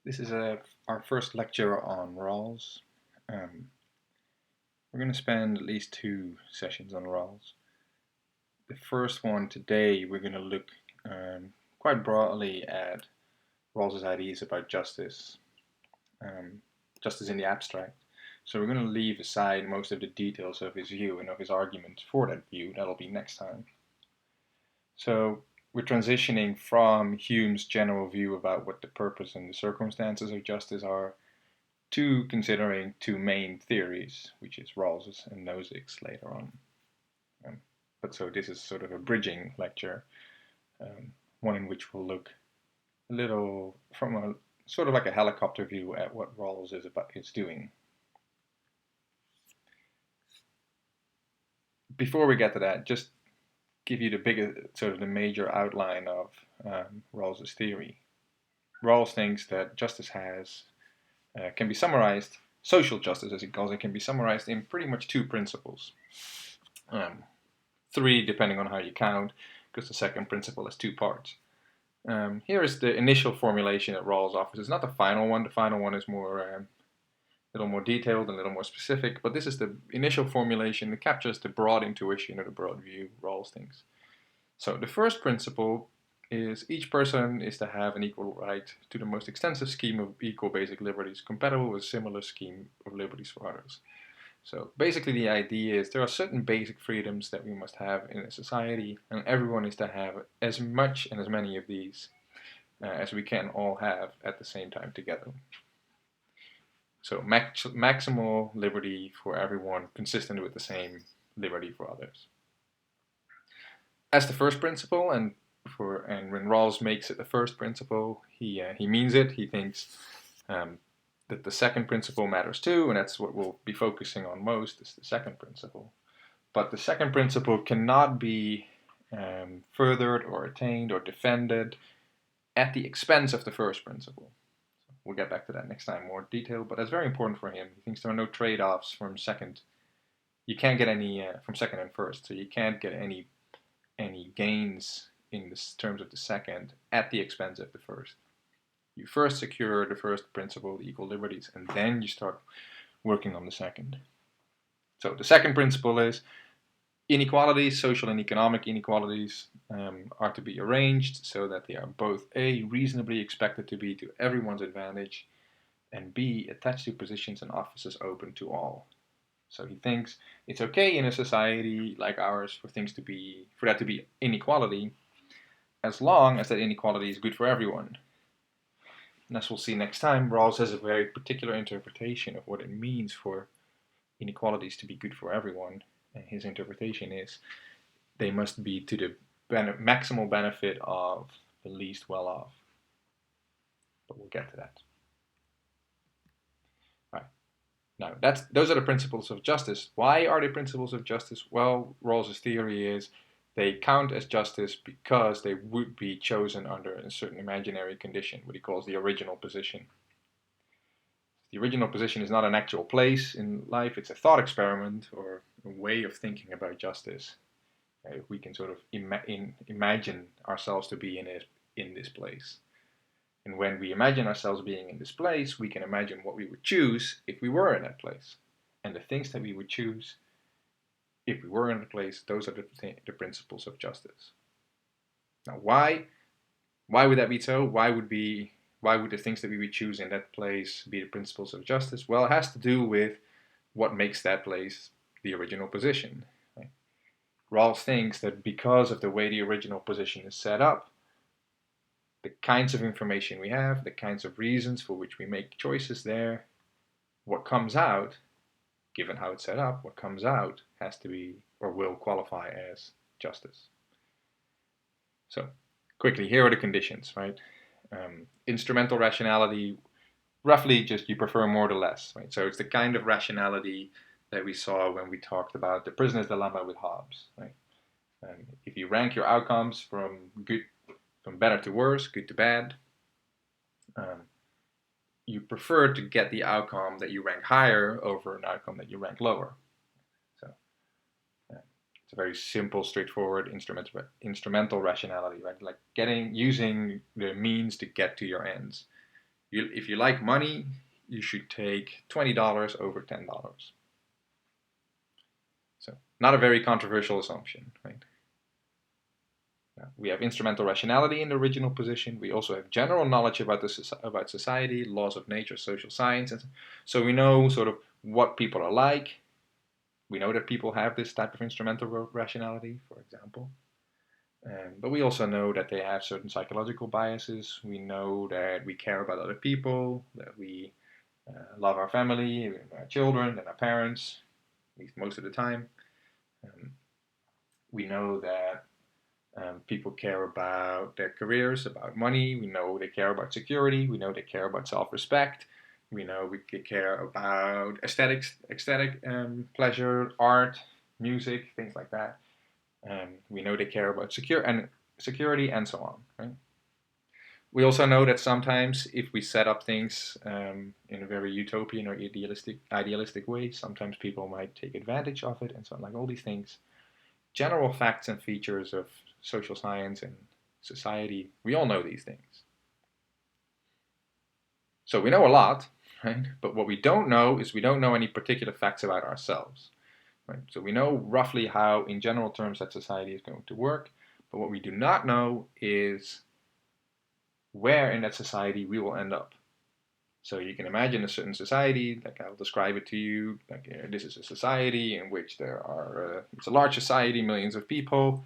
This is our first lecture on Rawls. Um, we're going to spend at least 2 sessions on Rawls. The first one today, we're going to look quite broadly at Rawls's ideas about justice, justice in the abstract. So we're going to leave aside most of the details of his view and of his argument for that view. That'll be next time. So we're transitioning from Hume's general view about what the purpose and the circumstances of justice are to considering 2 main theories, which is Rawls's and Nozick's later on. But so this is sort of a bridging lecture, one in which we'll look a little from a sort of like a helicopter view at what Rawls is doing. Before we get to that, just give you the bigger sort of the major outline of Rawls's theory. Rawls thinks that justice can be summarized, social justice as he calls it, can be summarized in pretty much 2 principles. 3 depending on how you count, because the second principle has 2 parts. Here is the initial formulation that Rawls offers. It's not the final one. The final one is a little more detailed and a little more specific, but this is the initial formulation that captures the broad intuition or the broad view Rawls thinks. So the first principle is each person is to have an equal right to the most extensive scheme of equal basic liberties compatible with a similar scheme of liberties for others. So basically the idea is there are certain basic freedoms that we must have in a society, and everyone is to have as much and as many of these as we can all have at the same time together. So maximal liberty for everyone consistent with the same liberty for others. As the first principle, and when Rawls makes it the first principle, he means it. He thinks that the second principle matters too, and that's what we'll be focusing on most, is the second principle. But the second principle cannot be furthered or attained or defended at the expense of the first principle. So we'll get back to that next time in more detail, but that's very important for him. He thinks there are no trade-offs from second. You can't get any from second and first, so you can't get any gains in terms of the second at the expense of the first. You first secure the first principle, the equal liberties, and then you start working on the second. So the second principle is inequalities, social and economic inequalities, are to be arranged so that they are both A, reasonably expected to be to everyone's advantage, and B, attached to positions and offices open to all. So he thinks it's okay in a society like ours for that to be inequality, as long as that inequality is good for everyone. And as we'll see next time, Rawls has a very particular interpretation of what it means for inequalities to be good for everyone. And his interpretation is they must be to the maximal benefit of the least well off. But we'll get to that. Right. Now, those are the principles of justice. Why are they principles of justice? Well, Rawls' theory is they count as justice because they would be chosen under a certain imaginary condition, what he calls the original position. The original position is not an actual place in life, it's a thought experiment or a way of thinking about justice. We can sort of imagine ourselves to be in this place. And when we imagine ourselves being in this place, we can imagine what we would choose if we were in that place. And the things that we would choose if we were in the place, those are the principles of justice. Now, why would that be so? Why would the things that we would choose in that place be the principles of justice? Well, it has to do with what makes that place the original position. Right? Rawls thinks that because of the way the original position is set up, the kinds of information we have, the kinds of reasons for which we make choices there, what comes out, given how it's set up, what comes out has to be or will qualify as justice. So, quickly, here are the conditions, right? Instrumental rationality, roughly just you prefer more to less, right? So it's the kind of rationality that we saw when we talked about the prisoner's dilemma with Hobbes, right? If you rank your outcomes from better to worse, good to bad, you prefer to get the outcome that you rank higher over an outcome that you rank lower. So it's a very simple, straightforward instrumental rationality, right? Like using the means to get to your ends. If you like money, you should take $20 over $10. So not a very controversial assumption, right? Now, we have instrumental rationality in the original position. We also have general knowledge about society, laws of nature, social science. And so we know sort of what people are like. We know that people have this type of instrumental rationality, for example. But we also know that they have certain psychological biases. We know that we care about other people, that we love our family, our children, and our parents, at least most of the time. We know that people care about their careers, about money. We know they care about security. We know they care about self-respect. We know we care about aesthetic pleasure, art, music, things like that. We know they care about security and so on. Right? We also know that sometimes if we set up things in a very utopian or idealistic way, sometimes people might take advantage of it and so on, like all these things. General facts and features of social science and society, we all know these things. So we know a lot, right? But what we don't know is we don't know any particular facts about ourselves. Right? So we know roughly how, in general terms, that society is going to work, but what we do not know is where in that society we will end up. So you can imagine a certain society, like I'll describe it to you, like this is a society in which there are, it's a large society, millions of people.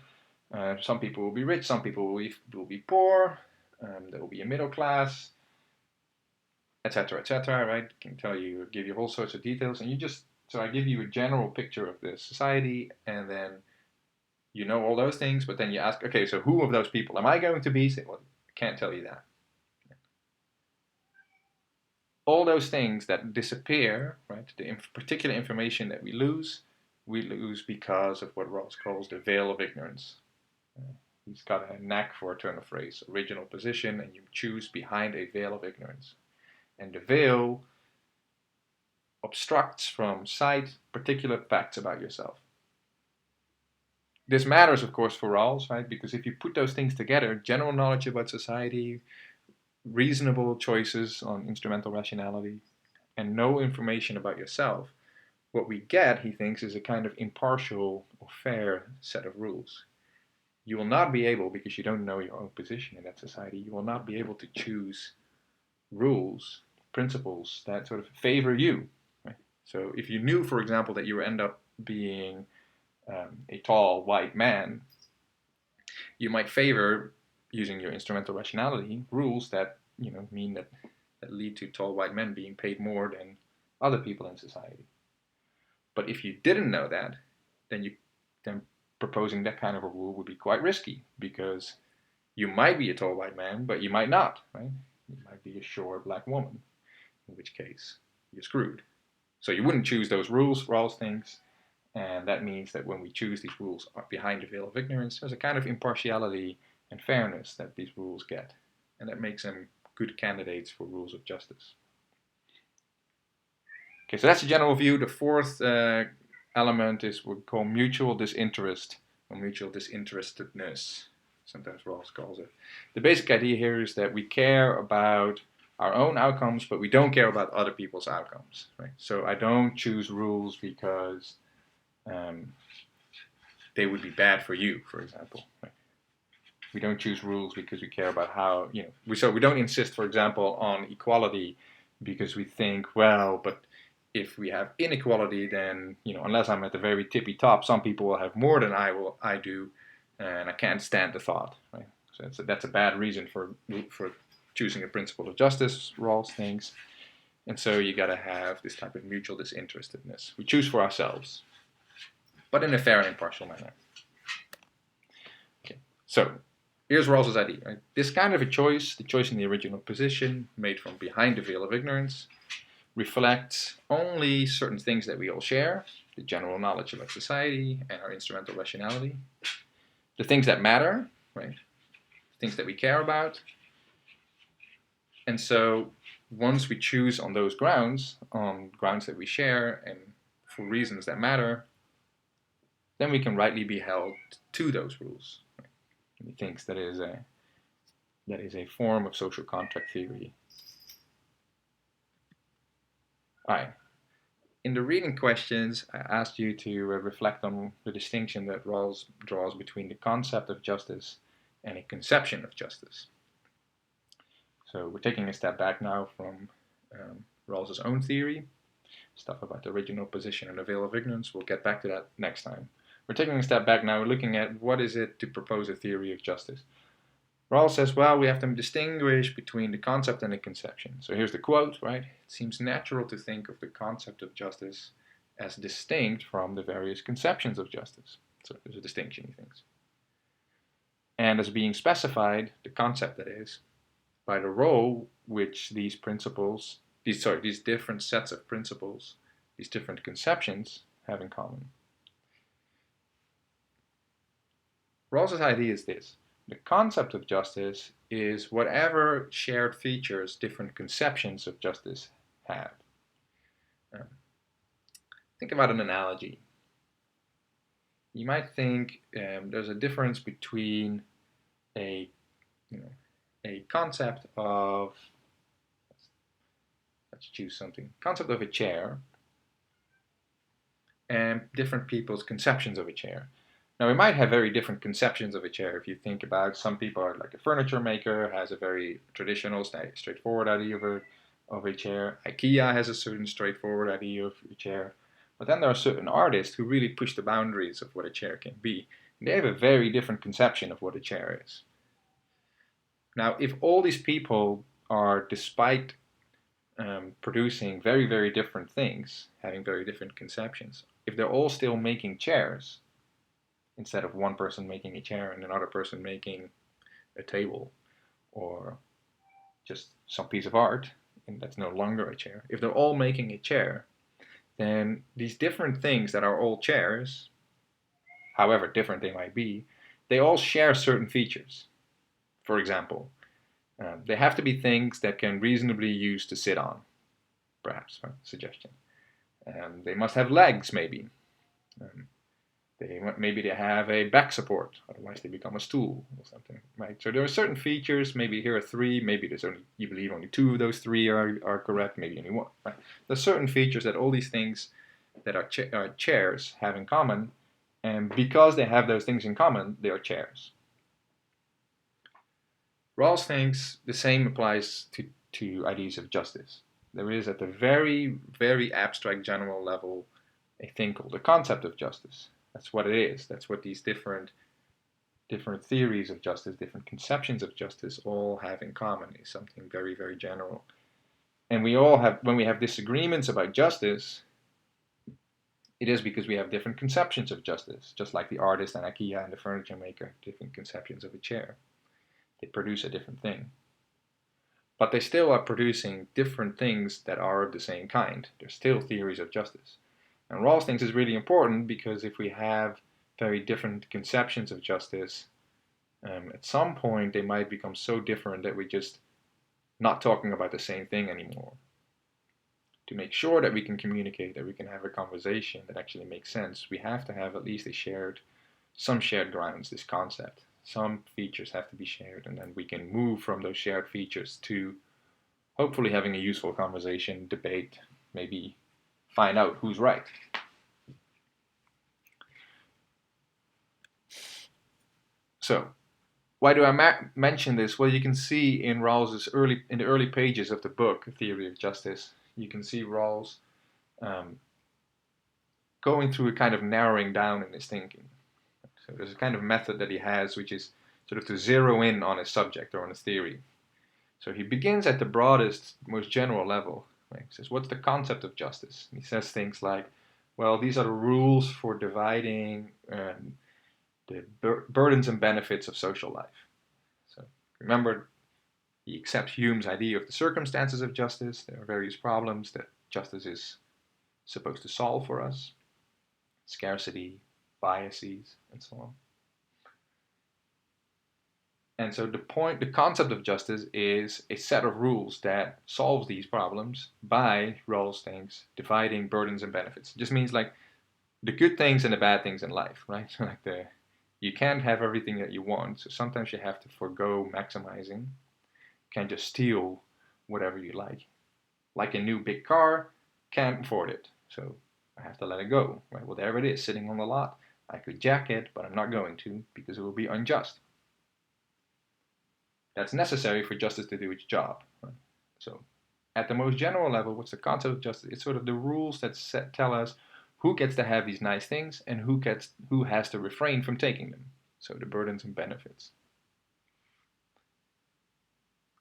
Some people will be rich, some people will be poor, there will be a middle class, etc., etc., right? I can give you all sorts of details, and so I give you a general picture of the society, and then you know all those things, but then you ask, okay, so who of those people am I going to be? Say, well, I can't tell you that. All those things that disappear, right? The particular information that we lose because of what Rawls calls the veil of ignorance. He's got a knack for a turn of phrase, original position, and you choose behind a veil of ignorance. And the veil obstructs from sight particular facts about yourself. This matters, of course, for Rawls, right? Because if you put those things together, general knowledge about society, reasonable choices on instrumental rationality, and no information about yourself, what we get, he thinks, is a kind of impartial or fair set of rules. You will not be able, because you don't know your own position in that society, you will not be able to choose rules, principles that sort of favor you. Right? So if you knew, for example, that you would end up being a tall white man, you might favor, using your instrumental rationality, rules that mean that lead to tall white men being paid more than other people in society. But if you didn't know that, then proposing that kind of a rule would be quite risky, because you might be a tall white man, but you might not, right? You might be a short black woman, in which case you're screwed. So you wouldn't choose those rules, Rawls thinks, and that means that when we choose these rules behind the veil of ignorance, there's a kind of impartiality and fairness that these rules get, and that makes them good candidates for rules of justice. Okay, so that's the general view. The fourth element is what we call mutual disinterest, or mutual disinterestedness, sometimes Rawls calls it. The basic idea here is that we care about our own outcomes, but we don't care about other people's outcomes. Right? So I don't choose rules because they would be bad for you, for example. Right? We don't choose rules because we care about how, we don't insist, for example, on equality because we think, well, but if we have inequality, then, unless I'm at the very tippy top, some people will have more than I do, and I can't stand the thought. Right? So that's a bad reason for choosing a principle of justice, Rawls thinks. And so you got to have this type of mutual disinterestedness. We choose for ourselves, but in a fair and impartial manner. Okay, so here's Rawls's idea. Right? This kind of a choice, the choice in the original position, made from behind the veil of ignorance, reflects only certain things that we all share, the general knowledge about society and our instrumental rationality, the things that matter, right? Things that we care about. And so once we choose on those grounds, on grounds that we share and for reasons that matter, then we can rightly be held to those rules. Right? And he thinks that is a form of social contract theory Alright, in the reading questions, I asked you to reflect on the distinction that Rawls draws between the concept of justice and a conception of justice. So we're taking a step back now from Rawls's own theory, stuff about the original position and the veil of ignorance. We'll get back to that next time. We're taking a step back now, looking at what is it to propose a theory of justice. Rawls says, well, we have to distinguish between the concept and the conception. So here's the quote, right? It seems natural to think of the concept of justice as distinct from the various conceptions of justice. So there's a distinction, he thinks. And as being specified, the concept that is, by the role which these principles, these different sets of principles, these different conceptions have in common. Rawls's idea is this. The concept of justice is whatever shared features different conceptions of justice have. Think about an analogy. You might think there's a difference between a concept of, let's choose something, concept of a chair and different people's conceptions of a chair. Now, we might have very different conceptions of a chair. If you think about, some people are like a furniture maker, has a very traditional, straightforward idea of a chair. IKEA has a certain straightforward idea of a chair. But then there are certain artists who really push the boundaries of what a chair can be. And they have a very different conception of what a chair is. Now, if all these people are, despite producing very, very different things, having very different conceptions, if they're all still making chairs, instead of one person making a chair and another person making a table or just some piece of art, and that's no longer a chair. If they're all making a chair, then these different things that are all chairs, however different they might be, they all share certain features. For example, they have to be things that can reasonably use to sit on, perhaps, right? Suggestion. They must have legs, maybe. Maybe they have a back support, otherwise they become a stool or something, right? So there are certain features, maybe here are 3, maybe there's only, you believe only 2 of those 3 are correct, maybe only 1, right? There's certain features that all these things that are chairs have in common, and because they have those things in common, they are chairs. Rawls thinks the same applies to ideas of justice. There is, at the very, very abstract general level, a thing called the concept of justice. That's what it is. That's what these different theories of justice, different conceptions of justice all have in common, is something very, very general. And we all have, when we have disagreements about justice, it is because we have different conceptions of justice, just like the artist and IKEA and the furniture maker, different conceptions of a chair. They produce a different thing. But they still are producing different things that are of the same kind. They're still theories of justice. And Rawls thinks is really important because if we have very different conceptions of justice, at some point they might become so different that we're just not talking about the same thing anymore. To make sure that we can communicate, that we can have a conversation that actually makes sense, we have to have at least some shared grounds, this concept. Some features have to be shared, and then we can move from those shared features to hopefully having a useful conversation, debate, maybe find out who's right. So, why do I mention this? Well, you can see in Rawls's in the early pages of the book, Theory of Justice, you can see Rawls going through a kind of narrowing down in his thinking. So there's a kind of method that he has, which is sort of to zero in on a subject or on a theory. So he begins at the broadest, most general level. Right? He says, what's the concept of justice? And he says things like, well, these are the rules for dividing the burdens and benefits of social life. So remember, he accepts Hume's idea of the circumstances of justice. There are various problems that justice is supposed to solve for us. Scarcity, biases, and so on. And so the concept of justice is a set of rules that solves these problems by, Rawls thinks, dividing burdens and benefits. It just means like the good things and the bad things in life, right? So like you can't have everything that you want, so sometimes you have to forego maximizing. You can't just steal whatever you like. Like a new big car, can't afford it, so I have to let it go. Right? Well, there it is, sitting on the lot. I could jack it, but I'm not going to because it will be unjust. That's necessary for justice to do its job. Right? So, at the most general level, what's the concept of justice? It's sort of the rules that tell us who gets to have these nice things and who has to refrain from taking them. So the burdens and benefits.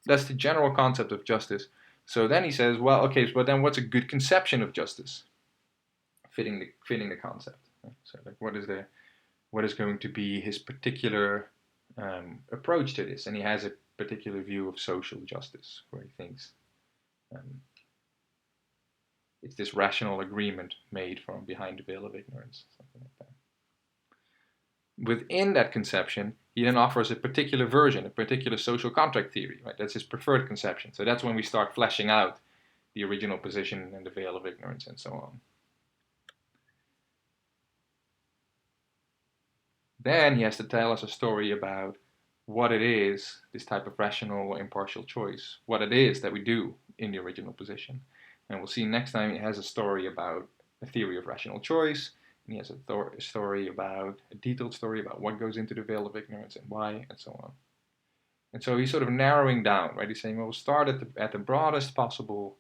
That's the general concept of justice. So then he says, well, okay, but then what's a good conception of justice? Fitting the concept. Right? So like, what is going to be his particular approach to this? And he has a particular view of social justice, where he thinks it's this rational agreement made from behind the veil of ignorance, something like that. Within that conception, he then offers a particular version, a particular social contract theory. Right? That's his preferred conception. So that's when we start fleshing out the original position and the veil of ignorance and so on. Then he has to tell us a story about what it is, this type of rational or impartial choice, what it is that we do in the original position. And we'll see next time he has a story about a theory of rational choice, and he has a story about, a detailed story about what goes into the veil of ignorance and why, and so on. And so he's sort of narrowing down, right? He's saying, well, we'll start at the broadest possible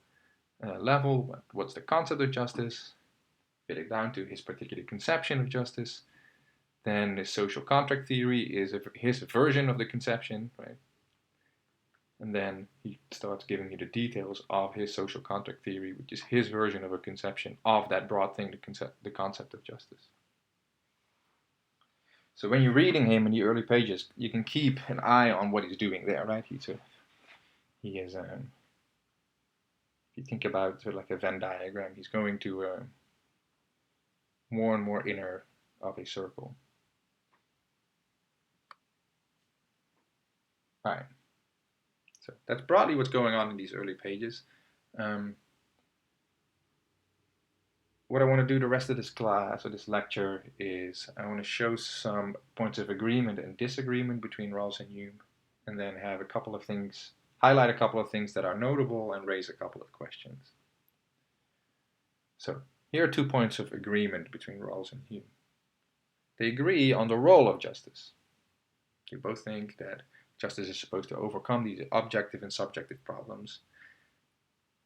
level. What's the concept of justice? Fit it down to his particular conception of justice. Then the social contract theory is his version of the conception, right? And then he starts giving you the details of his social contract theory, which is his version of a conception of that broad thing, the concept of justice. So when you're reading him in the early pages, you can keep an eye on what he's doing there, right? If you think about sort of like a Venn diagram, he's going to more and more inner of a circle. All right. So that's broadly what's going on in these early pages. What I want to do the rest of this class or this lecture is I want to show some points of agreement and disagreement between Rawls and Hume, and then have highlight a couple of things that are notable and raise a couple of questions. So here are 2 points of agreement between Rawls and Hume. They agree on the role of justice. They both think that justice is supposed to overcome these objective and subjective problems.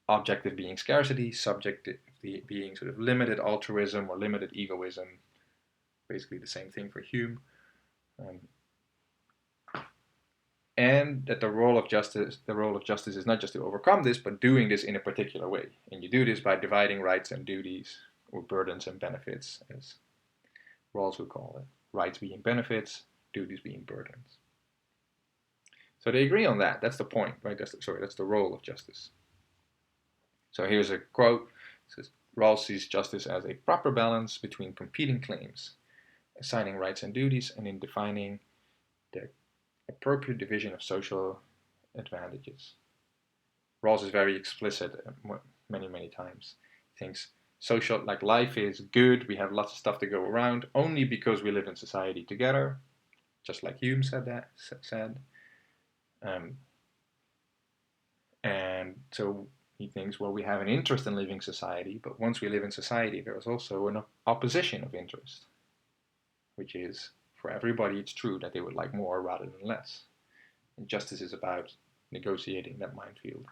Objective being scarcity, subjective being sort of limited altruism or limited egoism. Basically the same thing for Hume. And that the role of justice is not just to overcome this, but doing this in a particular way. And you do this by dividing rights and duties, or burdens and benefits, as Rawls would call it. Rights being benefits, duties being burdens. So they agree on that. That's the point, right? That's the role of justice. So here's a quote. It says, Rawls sees justice as a proper balance between competing claims, assigning rights and duties, and in defining the appropriate division of social advantages. Rawls is very explicit many, many times. He thinks like life is good, we have lots of stuff to go around, only because we live in society together, just like Hume said. And so he thinks, well, we have an interest in living society, but once we live in society, there is also an opposition of interest, which is, for everybody, it's true that they would like more rather than less. And justice is about negotiating that minefield.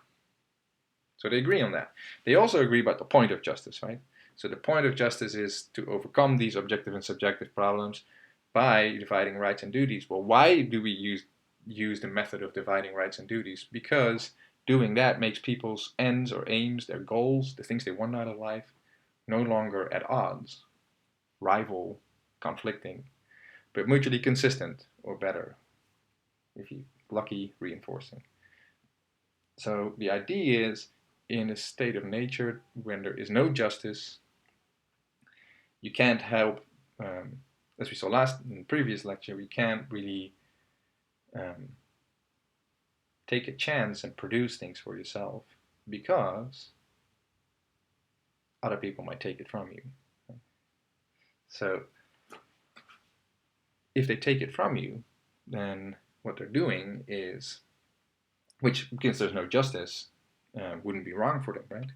So they agree on that. They also agree about the point of justice, right? So the point of justice is to overcome these objective and subjective problems by dividing rights and duties. Well, why do we use the method of dividing rights and duties? Because doing that makes people's ends or aims, their goals, the things they want out of life, no longer at odds, rival, conflicting, but mutually consistent, or better, if you're lucky, reinforcing. So the idea is, in a state of nature when there is no justice, you can't help, as we saw in the previous lecture, we can't really take a chance and produce things for yourself because other people might take it from you. So if they take it from you, then what they're doing is, which, because there's no justice, wouldn't be wrong for them, right?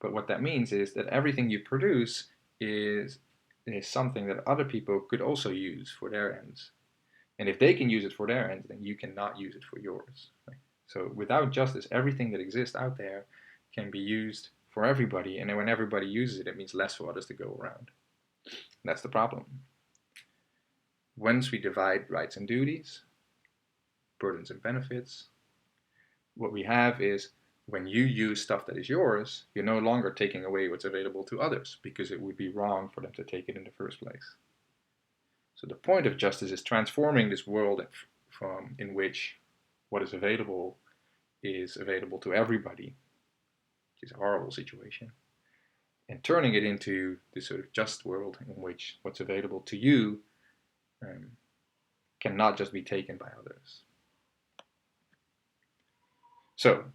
But what that means is that everything you produce is something that other people could also use for their ends. And if they can use it for their ends, then you cannot use it for yours. Right? So without justice, everything that exists out there can be used for everybody. And then when everybody uses it, it means less for others to go around. And that's the problem. Once we divide rights and duties, burdens and benefits, what we have is when you use stuff that is yours, you're no longer taking away what's available to others because it would be wrong for them to take it in the first place. So the point of justice is transforming this world in which what is available to everybody, which is a horrible situation, and turning it into this sort of just world in which what's available to you cannot just be taken by others. So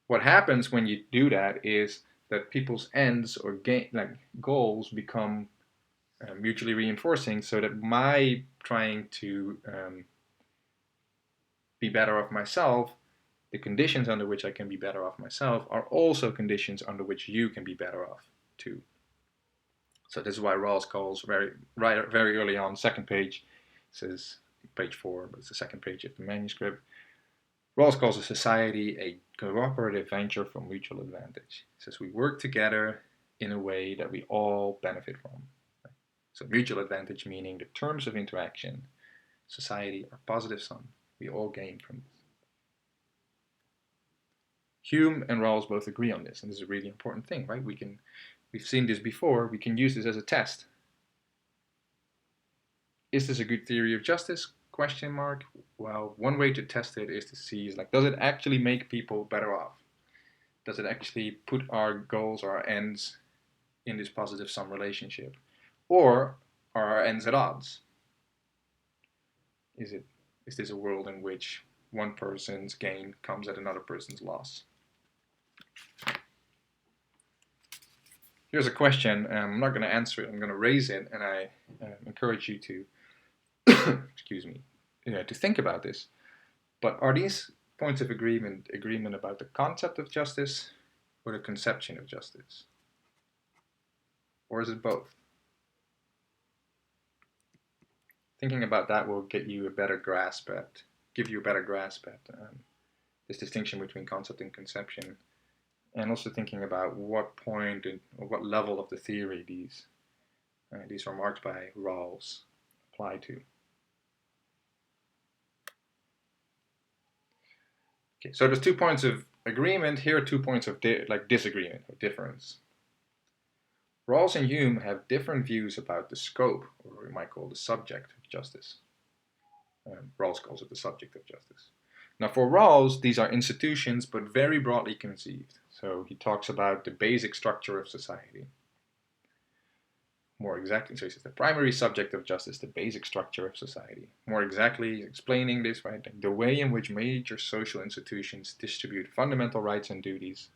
what happens when you do that is that people's ends or goals become mutually reinforcing, so that my trying to be better off myself, the conditions under which I can be better off myself are also conditions under which you can be better off too. So this is why Rawls calls very early on, second page, says page 4, but it's the second page of the manuscript. Rawls calls a society a cooperative venture for mutual advantage. He says we work together in a way that we all benefit from. So mutual advantage meaning the terms of interaction, society are positive sum. We all gain from this. Hume and Rawls both agree on this, and this is a really important thing, right? We've seen this before. We can use this as a test. Is this a good theory of justice? Question mark. Well, one way to test it is to see, does it actually make people better off? Does it actually put our goals or our ends in this positive sum relationship? Or are our ends at odds? Is this a world in which one person's gain comes at another person's loss? Here's a question. I'm not going to answer it. I'm going to raise it, and I encourage you to, excuse me, to think about this. But are these points of agreement about the concept of justice or the conception of justice? Or is it both? Thinking about that will give you a better grasp at this distinction between concept and conception, and also thinking about what point or what level of the theory these remarks by Rawls apply to. Okay, so there's 2 points of agreement. Here are 2 points of disagreement or difference. Rawls and Hume have different views about the scope, or we might call the subject of justice. Rawls calls it the subject of justice. Now for Rawls, these are institutions, but very broadly conceived. So he talks about the basic structure of society. More exactly, so he says the primary subject of justice, the basic structure of society. More exactly, explaining this, right, the way in which major social institutions distribute fundamental rights and duties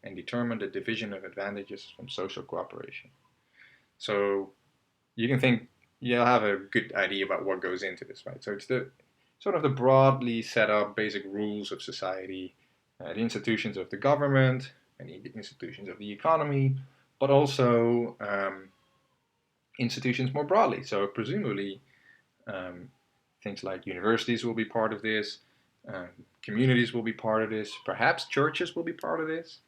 and determine the division of advantages from social cooperation. So you can think, you'll have a good idea about what goes into this, right? So it's the sort of the broadly set up basic rules of society, the institutions of the government and the institutions of the economy, but also institutions more broadly. So presumably things like universities will be part of this, communities will be part of this, perhaps churches will be part of this.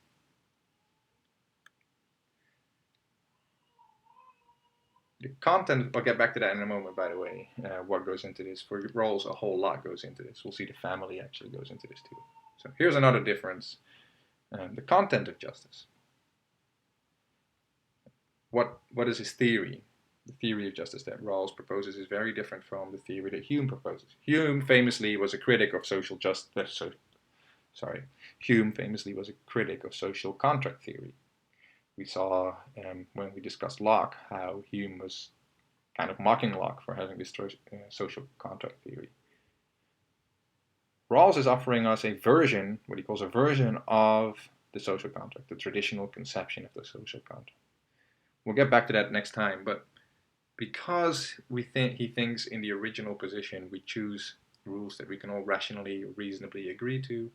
The content, I'll get back to that in a moment, by the way, what goes into this. For Rawls, a whole lot goes into this. We'll see the family actually goes into this too. So here's another difference. The content of justice. What is his theory? The theory of justice that Rawls proposes is very different from the theory that Hume proposes. Hume famously was a critic of social justice. Hume famously was a critic of social contract theory. We saw when we discussed Locke how Hume was kind of mocking Locke for having this social contract theory. Rawls is offering us a version, what he calls a version of the social contract, the traditional conception of the social contract. We'll get back to that next time, but because he thinks in the original position we choose rules that we can all rationally or reasonably agree to,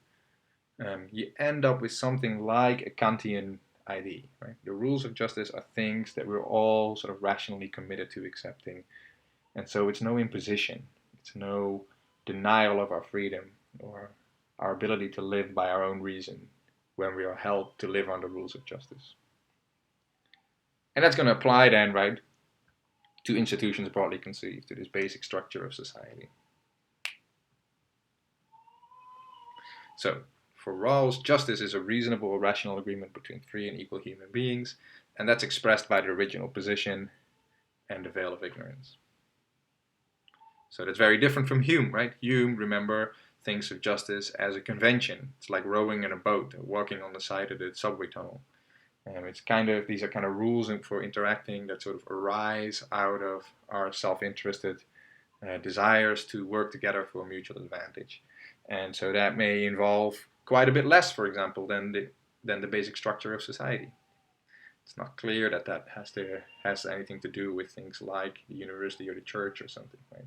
you end up with something like a Kantian ID, right? The rules of justice are things that we're all sort of rationally committed to accepting. And so it's no imposition. It's no denial of our freedom or our ability to live by our own reason when we are held to live under rules of justice. And that's going to apply then, right, to institutions broadly conceived, to this basic structure of society. So, for Rawls, justice is a reasonable, rational agreement between free and equal human beings, and that's expressed by the original position and the veil of ignorance. So that's very different from Hume, right? Hume, remember, thinks of justice as a convention. It's like rowing in a boat, walking on the side of the subway tunnel. These are kind of rules for interacting that sort of arise out of our self-interested desires to work together for mutual advantage. And so that may involve quite a bit less, for example, than the basic structure of society. It's not clear that that has anything to do with things like the university or the church or something, right?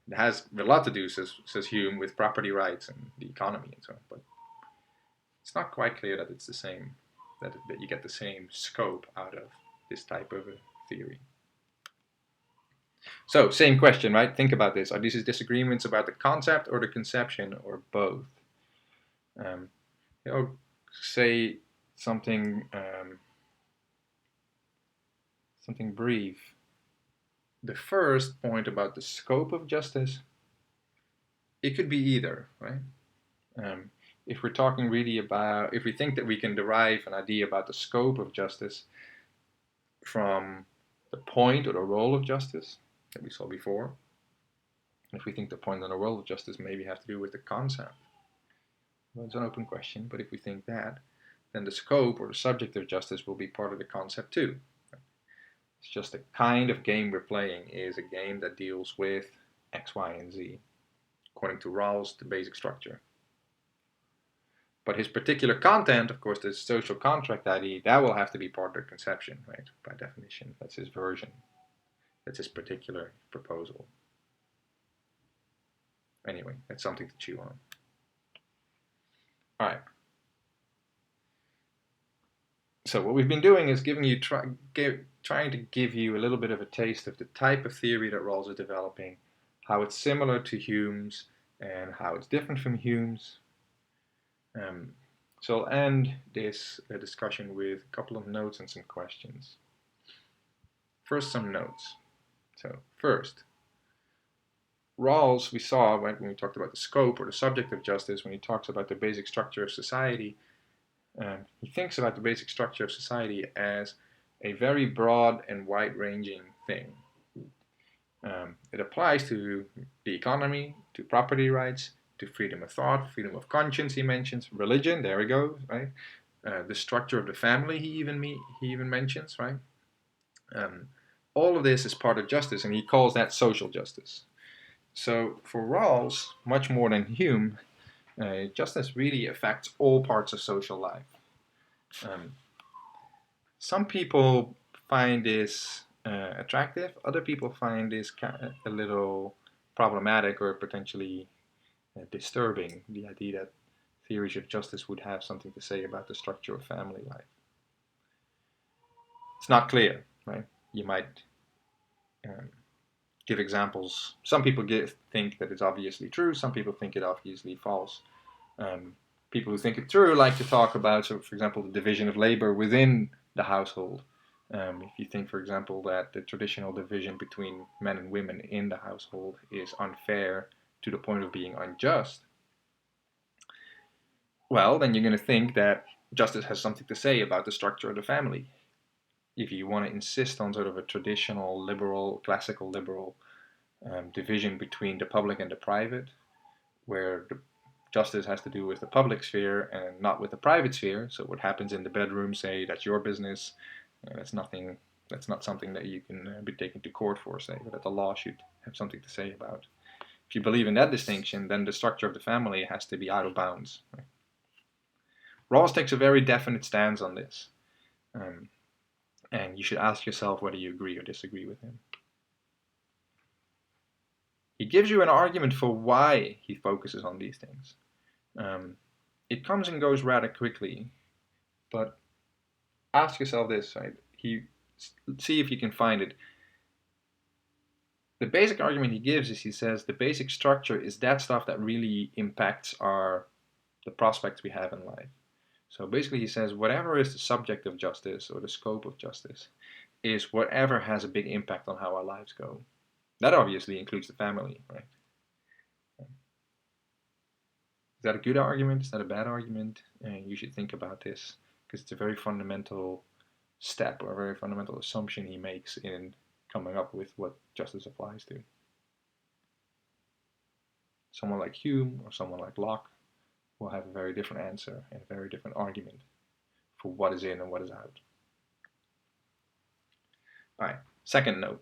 It has a lot to do, says Hume, with property rights and the economy and so on, but it's not quite clear that it's the same, that you get the same scope out of this type of a theory. So, same question, right? Think about this. Are these disagreements about the concept or the conception or both? Say something something brief. The first point about the scope of justice, it could be either, right? If we're talking really about, if we think that we can derive an idea about the scope of justice from the point or the role of justice that we saw before, if we think the point and the role of justice maybe have to do with the concept, well, it's an open question, but if we think that, then the scope or the subject of justice will be part of the concept too. It's just the kind of game we're playing is a game that deals with X, Y, and Z, according to Rawls, the basic structure. But his particular content, of course, the social contract ID, that will have to be part of the conception, right? By definition, that's his version. That's his particular proposal. Anyway, that's something to chew on. All right. So what we've been doing is trying to give you a little bit of a taste of the type of theory that Rawls is developing, how it's similar to Hume's, and how it's different from Hume's. So I'll end this discussion with a couple of notes and some questions. First, some notes. So first, Rawls, we saw when we talked about the scope or the subject of justice, when he talks about the basic structure of society, he thinks about the basic structure of society as a very broad and wide-ranging thing. It applies to the economy, to property rights, to freedom of thought, freedom of conscience, he mentions, religion, there we go, right? The structure of the family he even mentions, right? All of this is part of justice, and he calls that social justice. So for Rawls, much more than Hume, justice really affects all parts of social life. Some people find this attractive, other people find this a little problematic or potentially disturbing, the idea that theories of justice would have something to say about the structure of family life. It's not clear, right? You might give examples. Some people think that it's obviously true, some people think it obviously false. People who think it true like to talk about, so for example, the division of labor within the household. If you think, for example, that the traditional division between men and women in the household is unfair to the point of being unjust, well, then you're going to think that justice has something to say about the structure of the family. If you want to insist on sort of a traditional liberal, classical liberal division between the public and the private, where the justice has to do with the public sphere and not with the private sphere, so what happens in the bedroom, say, that's your business, that's not something that you can be taken to court for, say, but that the law should have something to say about. If you believe in that distinction, then the structure of the family has to be out of bounds. Right? Rawls takes a very definite stance on this. And you should ask yourself whether you agree or disagree with him. He gives you an argument for why he focuses on these things. It comes and goes rather quickly. But ask yourself this, right? See if you can find it. The basic argument he gives is, he says the basic structure is that stuff that really impacts the prospects we have in life. So basically he says whatever is the subject of justice or the scope of justice is whatever has a big impact on how our lives go. That obviously includes the family, right? Is that a good argument? Is that a bad argument? You should think about this, because it's a very fundamental step or a very fundamental assumption he makes in coming up with what justice applies to. Someone like Hume or someone like Locke will have a very different answer and a very different argument for what is in and what is out. All right, second note.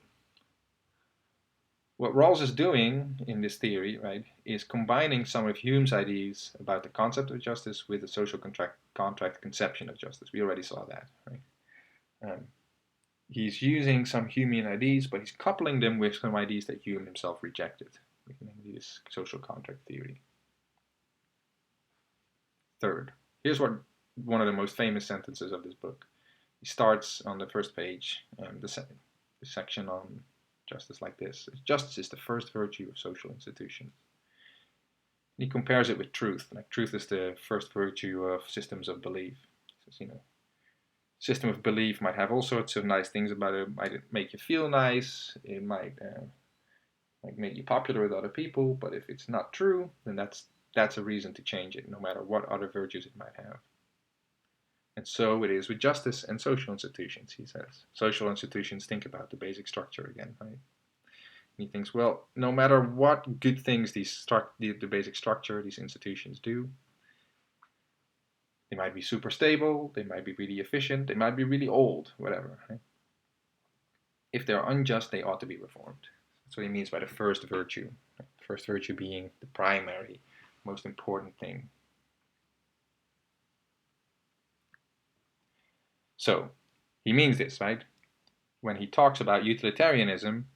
What Rawls is doing in this theory, right, is combining some of Hume's ideas about the concept of justice with the social contract conception of justice. We already saw that, right? He's using some Humean ideas, but he's coupling them with some ideas that Hume himself rejected, namely this social contract theory. Third, here's one of the most famous sentences of this book. He starts on the first page, the section on justice like this. Justice is the first virtue of social institutions. And he compares it with truth. Like truth is the first virtue of systems of belief. So, system of belief might have all sorts of nice things about it. It might make you feel nice. It might make you popular with other people. But if it's not true, then that's a reason to change it, no matter what other virtues it might have. And so it is with justice and social institutions, he says. Social institutions think about the basic structure again, right? And he thinks, well, no matter what good things the basic structure, these institutions do, they might be super stable, they might be really efficient, they might be really old, whatever, right? If they're unjust, they ought to be reformed. That's what he means by the first virtue. The first virtue being the primary, most important thing. So, he means this, right? When he talks about utilitarianism,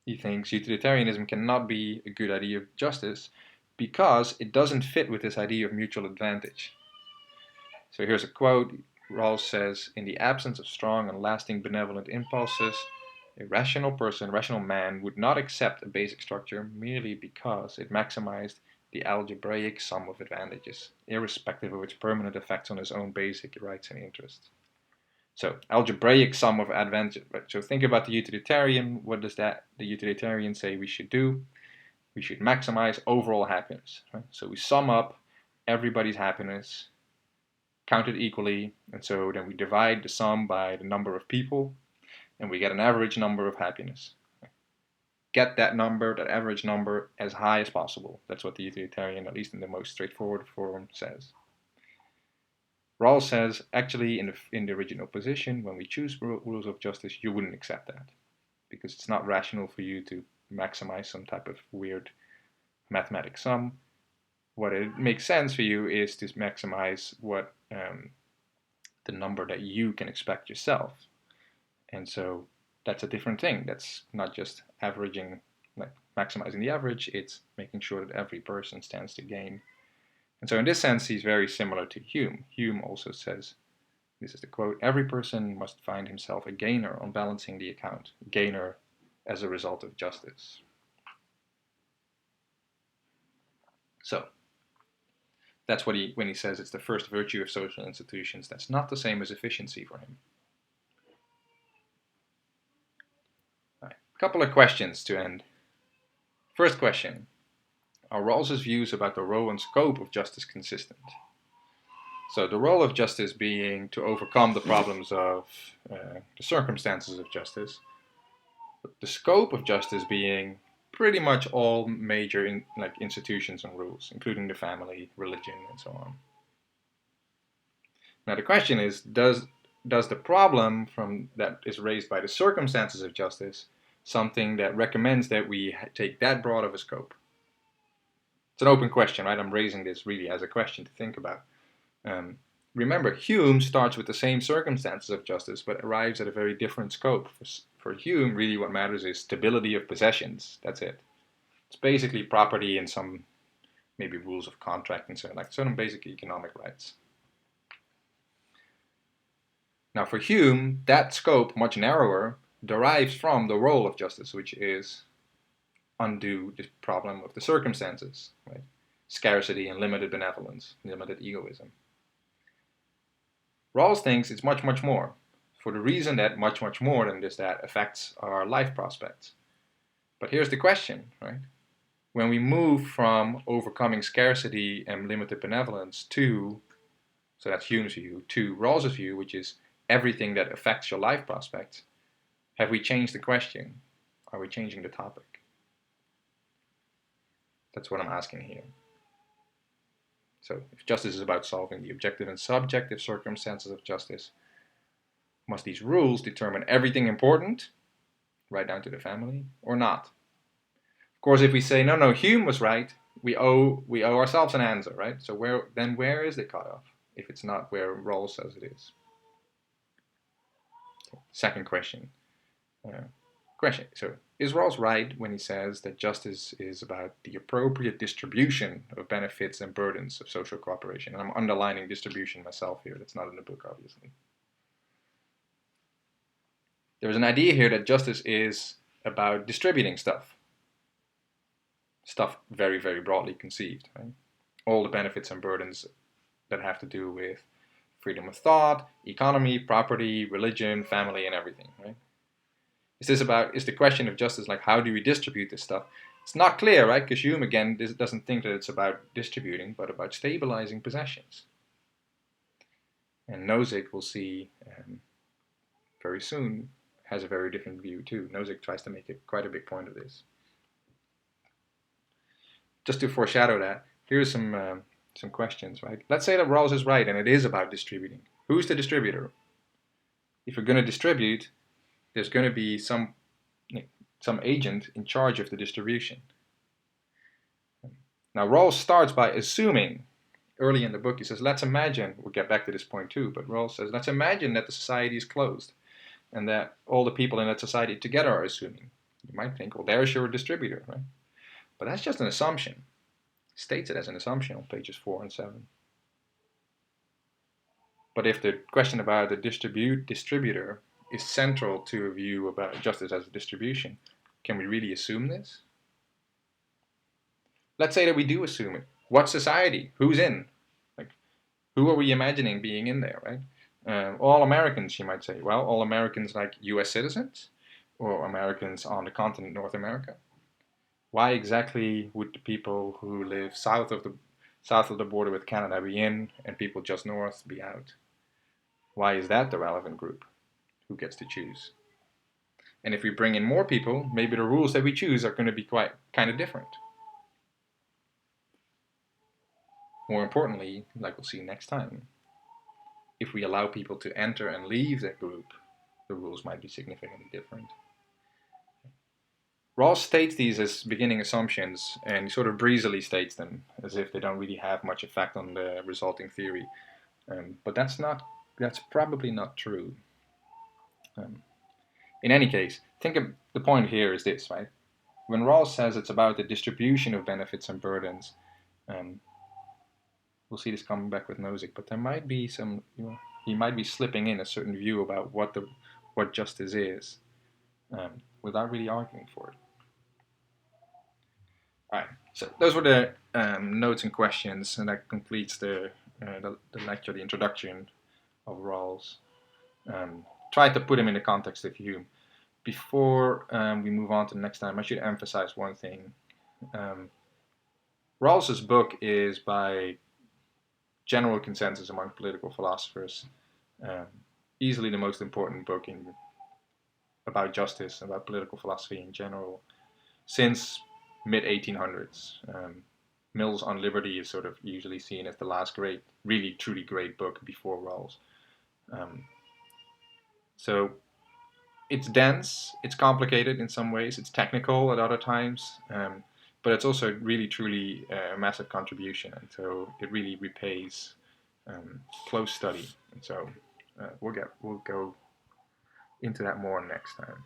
he thinks utilitarianism cannot be a good idea of justice because it doesn't fit with this idea of mutual advantage. So here's a quote. Rawls says, in the absence of strong and lasting benevolent impulses, a rational man would not accept a basic structure merely because it maximized the algebraic sum of advantages, irrespective of its permanent effects on his own basic rights and interests. So, algebraic sum of advantages. So think about the utilitarian. What does the utilitarian say we should do? We should maximize overall happiness. Right? So we sum up everybody's happiness, count it equally, and so then we divide the sum by the number of people, and we get an average number of happiness. Get that number, that average number, as high as possible. That's what the utilitarian, at least in the most straightforward form, says. Rawls says, actually, in the original position, when we choose rules of justice, you wouldn't accept that, because it's not rational for you to maximize some type of weird mathematic sum. What it makes sense for you is to maximize what the number that you can expect yourself. And so that's a different thing. That's not just averaging, like maximizing the average, it's making sure that every person stands to gain. And so in this sense, he's very similar to Hume. Hume also says, this is the quote, every person must find himself a gainer on balancing the account, gainer as a result of justice. So that's what when he says it's the first virtue of social institutions, that's not the same as efficiency for him. All right, a couple of questions to end. First question, are Rawls's views about the role and scope of justice consistent? So the role of justice being to overcome the problems of the circumstances of justice, the scope of justice being pretty much all major institutions and rules, including the family, religion, and so on. Now the question is, does the problem that is raised by the circumstances of justice something that recommends that we take that broad of a scope? It's an open question, right? I'm raising this really as a question to think about. Remember, Hume starts with the same circumstances of justice, but arrives at a very different scope. For Hume, really what matters is stability of possessions. That's it. It's basically property and some maybe rules of contract and so like certain basic economic rights. Now for Hume, that scope, much narrower, derives from the role of justice, which is undo the problem of the circumstances, right? Scarcity and limited benevolence, limited egoism. Rawls thinks it's much, much more, for the reason that much, much more than just that affects our life prospects. But here's the question, right? When we move from overcoming scarcity and limited benevolence to, so that's Hume's view, to Rawls's view, which is everything that affects your life prospects, have we changed the question? Are we changing the topic? That's what I'm asking here. So if justice is about solving the objective and subjective circumstances of justice, must these rules determine everything important, right down to the family, or not? Of course, if we say, no, Hume was right, we owe ourselves an answer, right? So where is the cutoff if it's not where Rawls says it is? Second question. So is Rawls right when he says that justice is about the appropriate distribution of benefits and burdens of social cooperation? And I'm underlining distribution myself here. That's not in the book, obviously. There's an idea here that justice is about distributing stuff. Stuff very, very broadly conceived, right? All the benefits and burdens that have to do with freedom of thought, economy, property, religion, family, and everything, right? Is the question of justice like how do we distribute this stuff? It's not clear, right? Because Hume, again, doesn't think that it's about distributing, but about stabilizing possessions. And Nozick, we'll see very soon, has a very different view too. Nozick tries to make quite a big point of this. Just to foreshadow that, here's some questions, right? Let's say that Rawls is right and it is about distributing. Who's the distributor? If we're going to distribute, there's going to be some agent in charge of the distribution. Now Rawls starts by assuming, early in the book he says, let's imagine, we'll get back to this point too, but Rawls says, let's imagine that the society is closed and that all the people in that society together are assuming. You might think, well, there's your distributor, right? But that's just an assumption. He states it as an assumption on pages 4 and 7. But if the question about the distributor is central to a view about justice as a distribution, can we really assume this? Let's say that we do assume it. What society? Who's in? Like, who are we imagining being in there, right? All Americans, you might say. Well, all Americans like US citizens? Or Americans on the continent North America? Why exactly would the people who live south of the border with Canada be in and people just north be out? Why is that the relevant group? Who gets to choose? And if we bring in more people, maybe the rules that we choose are going to be kind of different. More importantly, like we'll see next time, if we allow people to enter and leave that group, the rules might be significantly different. Rawls states these as beginning assumptions, and he sort of breezily states them as if they don't really have much effect on the resulting theory. But that's probably not true. In any case, think of the point here is this, right? When Rawls says it's about the distribution of benefits and burdens, we'll see this coming back with Nozick, but there might be some, he might be slipping in a certain view about what justice is, without really arguing for it. All right, so those were the notes and questions, and that completes the lecture, the introduction of Rawls. Try to put him in the context of Hume. Before we move on to the next time, I should emphasize one thing. Rawls's book is, by general consensus among political philosophers, easily the most important book about justice, about political philosophy in general, since mid-1800s. Mill's On Liberty is sort of usually seen as the last great, really truly great book before Rawls. So it's dense, it's complicated in some ways, it's technical at other times, but it's also really truly a massive contribution, and so it really repays close study. And so we'll go into that more next time.